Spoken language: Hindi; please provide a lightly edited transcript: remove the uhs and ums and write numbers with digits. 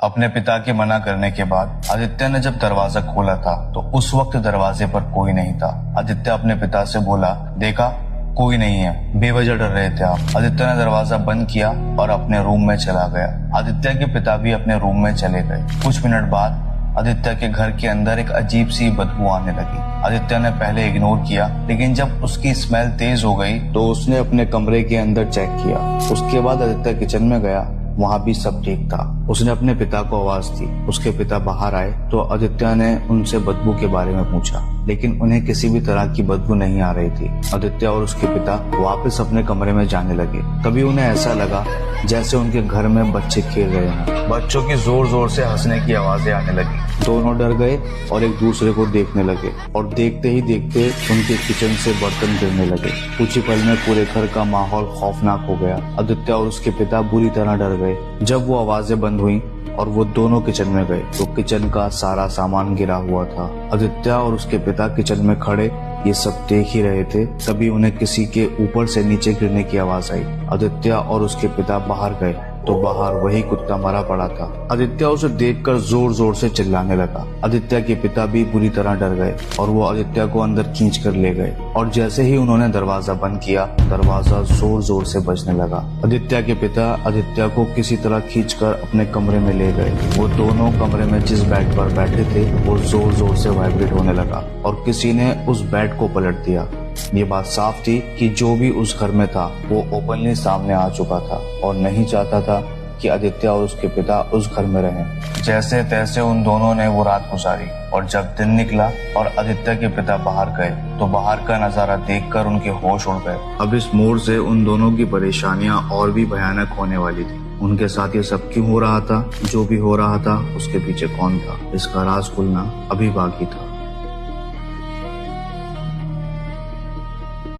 अपने पिता के मना करने के बाद आदित्य ने जब दरवाजा खोला था तो उस वक्त दरवाजे पर कोई नहीं था। आदित्य अपने पिता से बोला, देखा कोई नहीं है, बेवजह डर रहे थे आप। आदित्य ने दरवाजा बंद किया और अपने रूम में चला गया। आदित्य के पिता भी अपने रूम में चले गए। कुछ मिनट बाद आदित्य के घर के अंदर एक अजीब सी बदबू आने लगी। आदित्य ने पहले इग्नोर किया, लेकिन जब उसकी स्मेल तेज हो गई तो उसने अपने कमरे के अंदर चेक किया। उसके बाद आदित्य किचन में गया, वहाँ भी सब ठीक था। उसने अपने पिता को आवाज दी। उसके पिता बाहर आए तो आदित्य ने उनसे बदबू के बारे में पूछा, लेकिन उन्हें किसी भी तरह की बदबू नहीं आ रही थी। आदित्य और उसके पिता वापस अपने कमरे में जाने लगे। तभी उन्हें ऐसा लगा जैसे उनके घर में बच्चे खेल रहे हैं। बच्चों की जोर जोर से हंसने की आवाजें आने लगी। दोनों डर गए और एक दूसरे को देखने लगे और देखते ही देखते उनके किचन से बर्तन गिरने लगे। कुछ ही पल में पूरे घर का माहौल खौफनाक हो गया। आदित्य और उसके पिता बुरी तरह डर गए। जब वो आवाजें बंद हुई और वो दोनों किचन में गए तो किचन का सारा सामान गिरा हुआ था। आदित्य और उसके पिता किचन में खड़े ये सब देख ही रहे थे। तभी उन्हें किसी के ऊपर से नीचे गिरने की आवाज आई। आदित्य और उसके पिता बाहर गए तो बाहर वही कुत्ता मरा पड़ा था। आदित्य उसे देखकर जोर जोर से चिल्लाने लगा। आदित्य के पिता भी बुरी तरह डर गए और वो आदित्य को अंदर खींच कर ले गए और जैसे ही उन्होंने दरवाजा बंद किया, दरवाजा जोर जोर से बजने लगा। आदित्य के पिता आदित्य को किसी तरह खींचकर अपने कमरे में ले गए। वो दोनों कमरे में जिस बेड पर बैठे थे वो जोर जोर से वाइब्रेट होने लगा और किसी ने उस बेड को पलट दिया। ये बात साफ थी कि जो भी उस घर में था वो ओपनली सामने आ चुका था और नहीं चाहता था कि आदित्य और उसके पिता उस घर में रहें। जैसे तैसे उन दोनों ने वो रात गुजारी और जब दिन निकला और आदित्य के पिता बाहर गए तो बाहर का नजारा देखकर उनके होश उड़ गए। अब इस मोड़ से उन दोनों की परेशानियां और भी भयानक होने वाली थी। उनके साथ ये सब क्यों हो रहा था, जो भी हो रहा था उसके पीछे कौन था, इसका राज खुलना अभी बाकी था।